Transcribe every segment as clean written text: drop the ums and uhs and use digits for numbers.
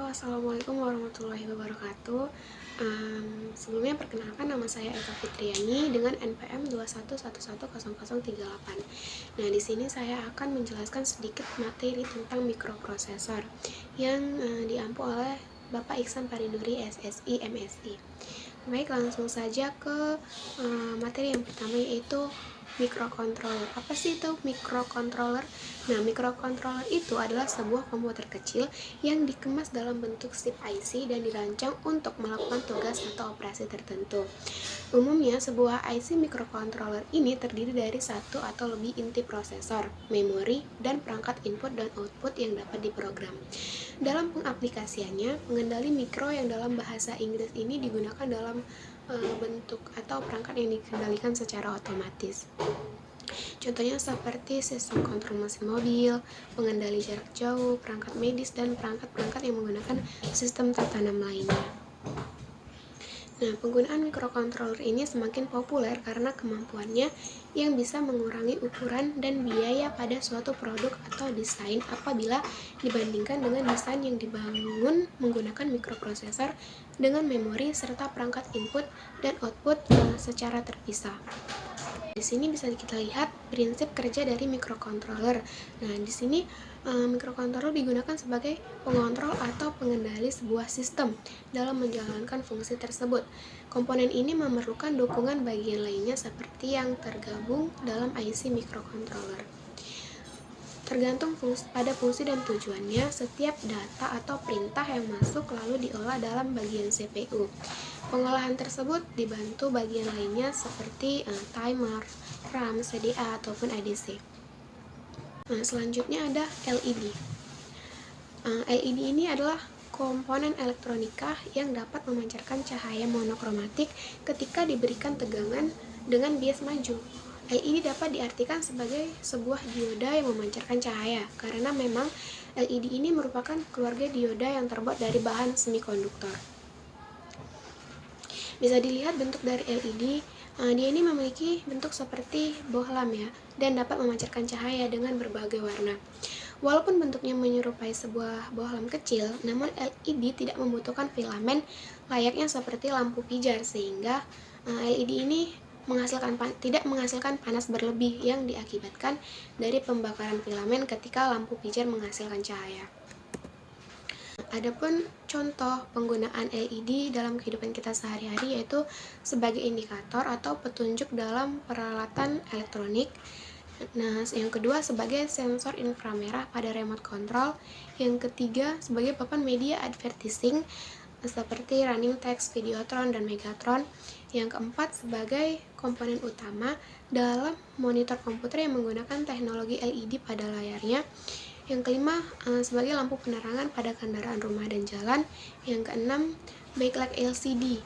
Assalamualaikum warahmatullahi wabarakatuh. Sebelumnya perkenalkan, nama saya Eka Fitriani dengan NPM 21110038. Nah, di sini saya akan menjelaskan sedikit materi tentang mikroprosesor yang diampu oleh Bapak Iksan Parinuri SSI MSI. Baik, langsung saja ke materi yang pertama, yaitu microcontroller. Apa sih itu microcontroller? Nah, microcontroller itu adalah sebuah komputer kecil yang dikemas dalam bentuk chip IC dan dirancang untuk melakukan tugas atau operasi tertentu. Umumnya, sebuah IC microcontroller ini terdiri dari satu atau lebih inti prosesor, memori, dan perangkat input dan output yang dapat diprogram. Dalam pengaplikasiannya, pengendali mikro yang dalam bahasa Inggris ini digunakan dalam bentuk atau perangkat yang dikendalikan secara otomatis. Contohnya seperti sistem kontrol mesin mobil, pengendali jarak jauh, perangkat medis, dan perangkat-perangkat yang menggunakan sistem tertanam lainnya. Nah, penggunaan microcontroller ini semakin populer karena kemampuannya yang bisa mengurangi ukuran dan biaya pada suatu produk atau desain apabila dibandingkan dengan desain yang dibangun menggunakan mikroprosesor dengan memori serta perangkat input dan output secara terpisah. Di sini bisa kita lihat prinsip kerja dari microcontroller. Nah, di sini microcontroller digunakan sebagai pengontrol atau pengendali sebuah sistem dalam menjalankan fungsi tersebut. Komponen ini memerlukan dukungan bagian lainnya seperti yang tergabung dalam IC microcontroller. Tergantung pada fungsi dan tujuannya, setiap data atau perintah yang masuk lalu diolah dalam bagian CPU. Pengolahan tersebut dibantu bagian lainnya seperti timer, RAM, CDA, ataupun ADC. Nah, selanjutnya ada LED. LED ini adalah komponen elektronika yang dapat memancarkan cahaya monokromatik ketika diberikan tegangan dengan bias maju. LED dapat diartikan sebagai sebuah dioda yang memancarkan cahaya, karena memang LED ini merupakan keluarga dioda yang terbuat dari bahan semikonduktor. Bisa dilihat bentuk dari LED, dia ini memiliki bentuk seperti bohlam ya, dan dapat memancarkan cahaya dengan berbagai warna. Walaupun bentuknya menyerupai sebuah bohlam kecil, namun LED tidak membutuhkan filamen layaknya seperti lampu pijar, sehingga LED ini tidak menghasilkan panas berlebih yang diakibatkan dari pembakaran filamen ketika lampu pijar menghasilkan cahaya. Adapun contoh penggunaan LED dalam kehidupan kita sehari-hari yaitu sebagai indikator atau petunjuk dalam peralatan elektronik. Nah, yang kedua sebagai sensor inframerah pada remote control. Yang ketiga sebagai papan media advertising seperti running text, videotron, dan megatron. Yang keempat sebagai komponen utama dalam monitor komputer yang menggunakan teknologi LED pada layarnya. Yang kelima sebagai lampu penerangan pada kendaraan rumah dan jalan. Yang keenam backlight LCD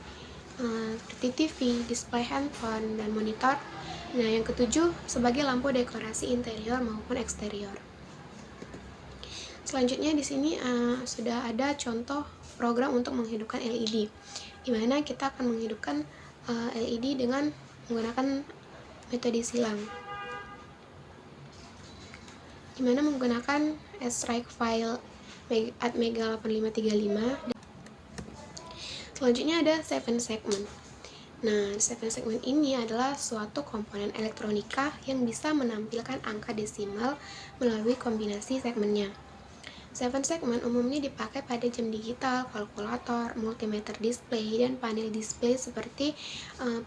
seperti TV, display handphone, dan monitor. Nah, yang ketujuh sebagai lampu dekorasi interior maupun eksterior. Selanjutnya di sini sudah ada contoh program untuk menghidupkan LED, di mana kita akan menghidupkan LED dengan menggunakan metode silang, di mana menggunakan strike file atmega 8535. Selanjutnya ada 7 segment. Nah, 7 segment ini adalah suatu komponen elektronika yang bisa menampilkan angka desimal melalui kombinasi segmennya. 7 segment umumnya dipakai pada jam digital, kalkulator, multimeter display, dan panel display seperti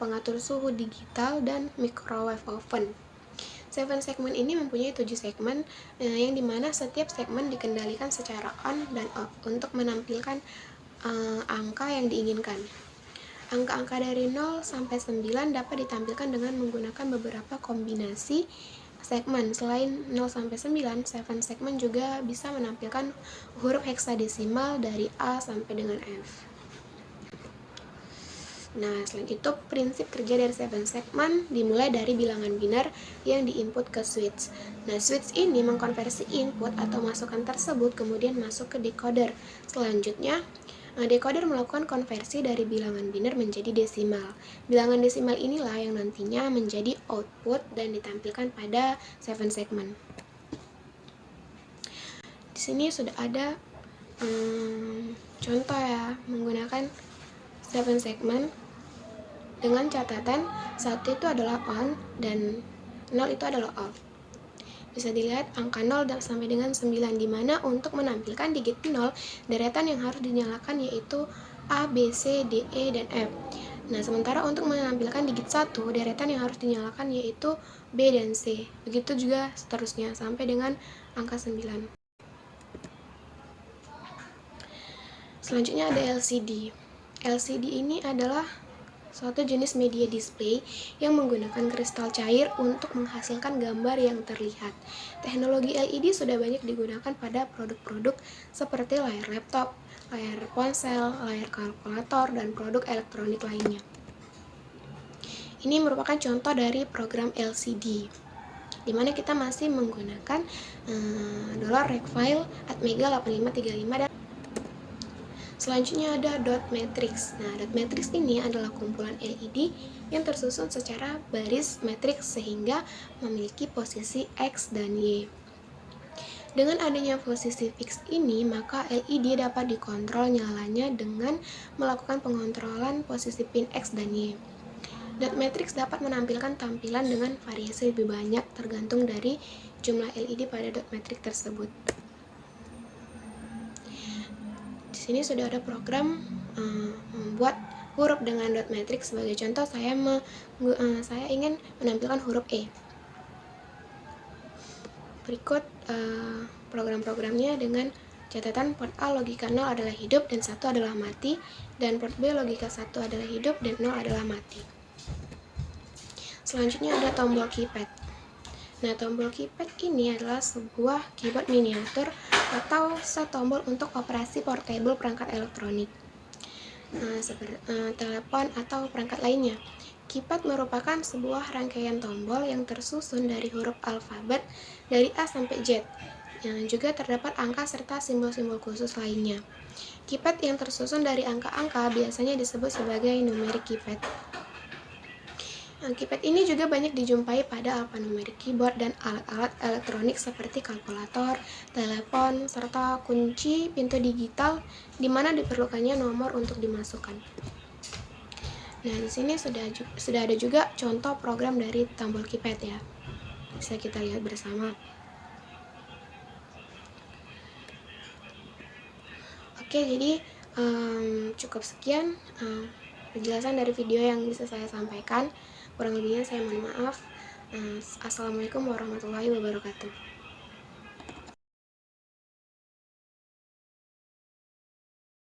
pengatur suhu digital dan microwave oven. 7 segmen ini mempunyai 7 segmen yang dimana setiap segmen dikendalikan secara on dan off untuk menampilkan angka yang diinginkan. Angka-angka dari 0 sampai 9 dapat ditampilkan dengan menggunakan beberapa kombinasi segmen. Selain 0 sampai 9, 7 segmen juga bisa menampilkan huruf heksadesimal dari A sampai dengan F. Nah, selain itu prinsip kerja dari 7 segmen dimulai dari bilangan biner yang diinput ke switch. Nah, switch ini mengkonversi input atau masukan tersebut kemudian masuk ke decoder. Selanjutnya, decoder melakukan konversi dari bilangan biner menjadi desimal. Bilangan desimal inilah yang nantinya menjadi output dan ditampilkan pada 7 segmen. Di sini sudah ada Contoh ya, menggunakan 7 segmen dengan catatan 1 itu adalah on dan 0 itu adalah off. Bisa dilihat angka 0 sampai dengan 9, di mana untuk menampilkan digit 0, deretan yang harus dinyalakan yaitu A, B, C, D, E, dan F. Nah, sementara untuk menampilkan digit 1, deretan yang harus dinyalakan yaitu B dan C. Begitu juga seterusnya sampai dengan angka 9. Selanjutnya ada LCD. LCD ini adalah suatu jenis media display yang menggunakan kristal cair untuk menghasilkan gambar yang terlihat. Teknologi LED sudah banyak digunakan pada produk-produk seperti layar laptop, layar ponsel, layar kalkulator, dan produk elektronik lainnya. Ini merupakan contoh dari program LCD, di mana kita masih menggunakan $Recfile Atmega 8535 dan selanjutnya ada dot matrix. Nah, dot matrix ini adalah kumpulan LED yang tersusun secara baris matriks sehingga memiliki posisi X dan Y. Dengan adanya posisi fix ini, maka LED dapat dikontrol nyalanya dengan melakukan pengontrolan posisi pin X dan Y. Dot matrix dapat menampilkan tampilan dengan variasi lebih banyak tergantung dari jumlah LED pada dot matrix tersebut. Di sini sudah ada program membuat huruf dengan dot matrix. Sebagai contoh, saya ingin menampilkan huruf E. Berikut program-programnya dengan catatan port A logika 0 adalah hidup dan 1 adalah mati, dan port B logika 1 adalah hidup dan 0 adalah mati. Selanjutnya ada tombol keypad. Nah, tombol keypad ini adalah sebuah keyboard miniatur atau set tombol untuk operasi portable perangkat elektronik, seperti telepon atau perangkat lainnya. Keypad merupakan sebuah rangkaian tombol yang tersusun dari huruf alfabet dari A sampai Z. Juga terdapat angka serta simbol-simbol khusus lainnya. Keypad yang tersusun dari angka-angka biasanya disebut sebagai numeric keypad. Keypad ini juga banyak dijumpai pada alphanumeric keyboard dan alat-alat elektronik seperti kalkulator, telepon, serta kunci pintu digital, di mana diperlukannya nomor untuk dimasukkan. Nah, di sini sudah ada juga contoh program dari tombol keypad ya. Bisa kita lihat bersama. Oke, jadi cukup sekian penjelasan dari video yang bisa saya sampaikan. Kurang lebihnya saya mohon maaf. Assalamualaikum warahmatullahi wabarakatuh.